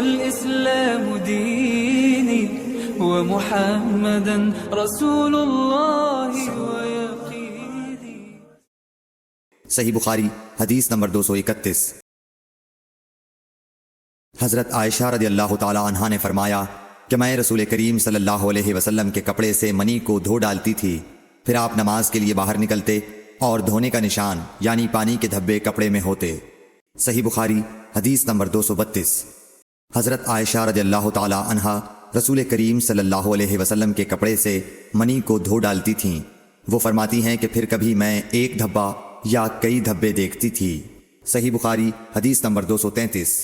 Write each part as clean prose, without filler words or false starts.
والإسلام ديني ومحمدا رسول الله ويقيني۔ صحیح بخاری حدیث نمبر 231۔ حضرت عائشہ رضی اللہ تعالی عنہا نے فرمایا کہ میں رسول کریم صلی اللہ علیہ وسلم کے کپڑے سے منی کو دھو ڈالتی تھی، پھر آپ نماز کے لیے باہر نکلتے اور دھونے کا نشان یعنی پانی کے دھبے کپڑے میں ہوتے۔ صحیح بخاری حدیث نمبر 232۔ حضرت عائشہ رضی اللہ تعالی عنہا رسول کریم صلی اللہ علیہ وسلم کے کپڑے سے منی کو دھو ڈالتی تھیں۔ وہ فرماتی ہیں کہ پھر کبھی میں ایک دھبا یا کئی دھبے دیکھتی تھی۔ صحیح بخاری حدیث نمبر 233۔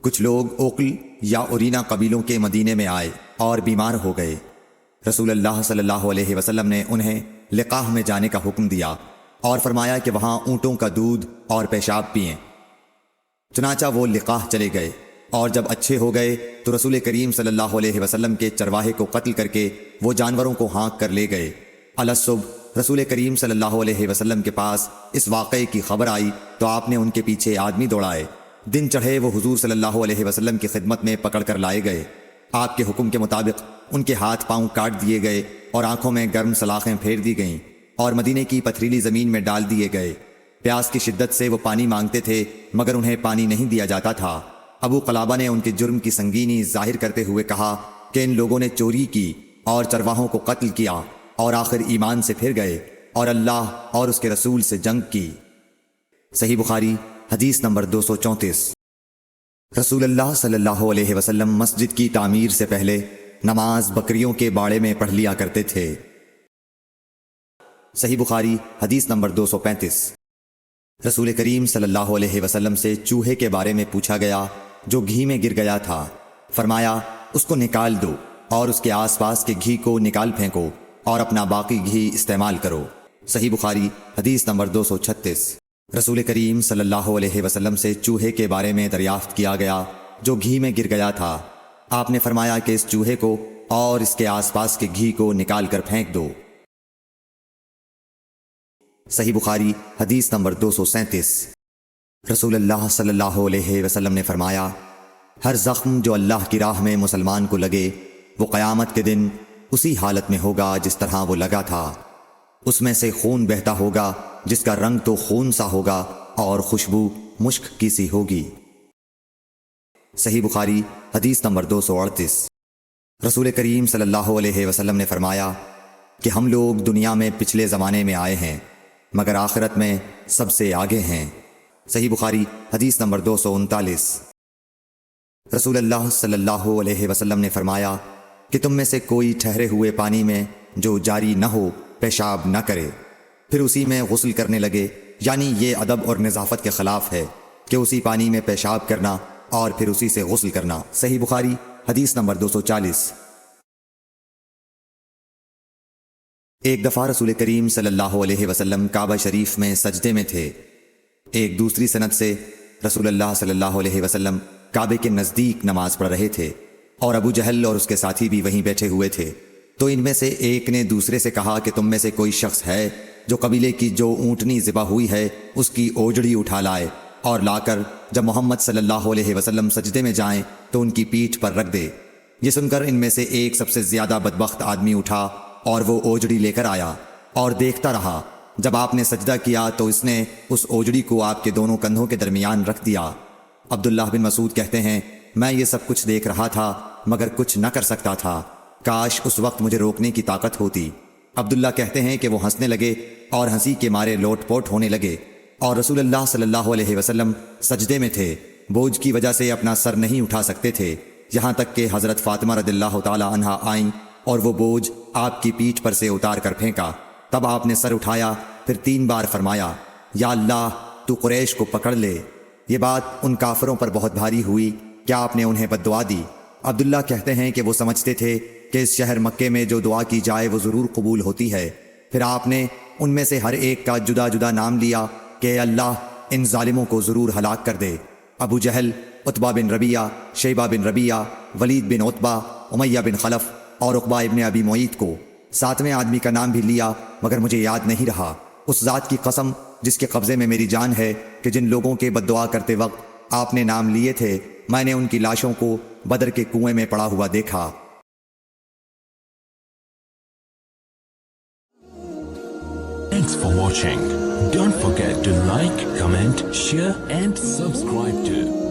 کچھ لوگ اوقل یا اورینا قبیلوں کے مدینے میں آئے اور بیمار ہو گئے۔ رسول اللہ صلی اللہ علیہ وسلم نے انہیں لقاح میں جانے کا حکم دیا اور فرمایا کہ وہاں اونٹوں کا دودھ اور پیشاب پئیں۔ چنانچہ وہ لقاح چلے گئے، اور جب اچھے ہو گئے تو رسول کریم صلی اللہ علیہ وسلم کے چرواہے کو قتل کر کے وہ جانوروں کو ہانک کر لے گئے۔ الصبح رسول کریم صلی اللہ علیہ وسلم کے پاس اس واقعے کی خبر آئی تو آپ نے ان کے پیچھے آدمی دوڑائے۔ دن چڑھے وہ حضور صلی اللہ علیہ وسلم کی خدمت میں پکڑ کر لائے گئے۔ آپ کے حکم کے مطابق ان کے ہاتھ پاؤں کاٹ دیے گئے اور آنکھوں میں گرم سلاخیں پھیر دی گئیں اور مدینے کی پتھریلی زمین میں ڈال دیے گئے۔ پیاس کی شدت سے وہ پانی مانگتے تھے مگر انہیں پانی نہیں دیا جاتا تھا۔ ابو قلابہ نے ان کے جرم کی سنگینی ظاہر کرتے ہوئے کہا کہ ان لوگوں نے چوری کی اور چرواہوں کو قتل کیا اور آخر ایمان سے پھر گئے اور اللہ اور اس کے رسول سے جنگ کی۔ صحیح بخاری حدیث نمبر 234۔ رسول اللہ صلی اللہ علیہ وسلم مسجد کی تعمیر سے پہلے نماز بکریوں کے باڑے میں پڑھ لیا کرتے تھے۔ صحیح بخاری حدیث نمبر 235۔ رسول کریم صلی اللہ علیہ وسلم سے چوہے کے بارے میں پوچھا گیا جو گھی میں گر گیا تھا۔ فرمایا اس کو نکال دو اور اس کے آس پاس کے گھی کو نکال پھینکو اور اپنا باقی گھی استعمال کرو۔ صحیح بخاری حدیث نمبر 236۔ رسول کریم صلی اللہ علیہ وسلم سے چوہے کے بارے میں دریافت کیا گیا جو گھی میں گر گیا تھا۔ آپ نے فرمایا کہ اس چوہے کو اور اس کے آس پاس کے گھی کو نکال کر پھینک دو۔ صحیح بخاری حدیث نمبر 237۔ رسول اللہ صلی اللہ علیہ وسلم نے فرمایا ہر زخم جو اللہ کی راہ میں مسلمان کو لگے وہ قیامت کے دن اسی حالت میں ہوگا جس طرح وہ لگا تھا۔ اس میں سے خون بہتا ہوگا جس کا رنگ تو خون سا ہوگا اور خوشبو مشک کی سی ہوگی۔ صحیح بخاری حدیث نمبر 238۔ رسول کریم صلی اللہ علیہ وسلم نے فرمایا کہ ہم لوگ دنیا میں پچھلے زمانے میں آئے ہیں مگر آخرت میں سب سے آگے ہیں۔ صحیح بخاری حدیث نمبر 239۔ رسول اللہ صلی اللہ علیہ وسلم نے فرمایا کہ تم میں سے کوئی ٹھہرے ہوئے پانی میں جو جاری نہ ہو پیشاب نہ کرے پھر اسی میں غسل کرنے لگے، یعنی یہ ادب اور نظافت کے خلاف ہے کہ اسی پانی میں پیشاب کرنا اور پھر اسی سے غسل کرنا۔ صحیح بخاری حدیث نمبر 240۔ ایک دفعہ رسول کریم صلی اللہ علیہ وسلم کعبہ شریف میں سجدے میں تھے۔ ایک دوسری سند سے رسول اللہ صلی اللہ علیہ وسلم کعبے کے نزدیک نماز پڑھ رہے تھے اور ابو جہل اور اس کے ساتھی بھی وہیں بیٹھے ہوئے تھے، تو ان میں سے ایک نے دوسرے سے کہا کہ تم میں سے کوئی شخص ہے جو قبیلے کی جو اونٹنی ذبح ہوئی ہے اس کی اوجڑی اٹھا لائے اور لا کر جب محمد صلی اللہ علیہ وسلم سجدے میں جائیں تو ان کی پیٹھ پر رکھ دے۔ یہ سن کر ان میں سے ایک سب سے زیادہ بدبخت آدمی اٹھا اور وہ اوجڑی لے کر آیا اور دیکھتا رہا۔ جب آپ نے سجدہ کیا تو اس نے اس اوجڑی کو آپ کے دونوں کندھوں کے درمیان رکھ دیا۔ عبداللہ بن مسعود کہتے ہیں میں یہ سب کچھ دیکھ رہا تھا مگر کچھ نہ کر سکتا تھا، کاش اس وقت مجھے روکنے کی طاقت ہوتی۔ عبداللہ کہتے ہیں کہ وہ ہنسنے لگے اور ہنسی کے مارے لوٹ پوٹ ہونے لگے، اور رسول اللہ صلی اللہ علیہ وسلم سجدے میں تھے، بوجھ کی وجہ سے اپنا سر نہیں اٹھا سکتے تھے، یہاں تک کہ حضرت فاطمہ رضی اللہ تعالی عنہا آئیں اور وہ بوجھ آپ کی پیٹھ پر سے اتار کر پھینکا۔ تب آپ نے سر اٹھایا، پھر 3 بار فرمایا یا اللہ تو قریش کو پکڑ لے۔ یہ بات ان کافروں پر بہت بھاری ہوئی کہ آپ نے انہیں بد دعا دی۔ عبداللہ کہتے ہیں کہ وہ سمجھتے تھے کہ اس شہر مکے میں جو دعا کی جائے وہ ضرور قبول ہوتی ہے۔ پھر آپ نے ان میں سے ہر ایک کا جدا جدا نام لیا کہ اے اللہ ان ظالموں کو ضرور ہلاک کر دے۔ ابو جہل، عتبہ بن ربیعہ، شیبہ بن ربیعہ، ولید بن عتبہ، امیہ بن خلف اور عقبہ ابن ابی معیط کو۔ 7ویں آدمی کا نام بھی لیا مگر مجھے یاد نہیں رہا۔ اس ذات کی قسم جس کے قبضے میں میری جان ہے کہ جن لوگوں کے بد دعا کرتے وقت آپ نے نام لیے تھے، میں نے ان کی لاشوں کو بدر کے کنویں میں پڑا ہوا دیکھا۔ Thanks for watching. Don't forget to like, comment, share and subscribe to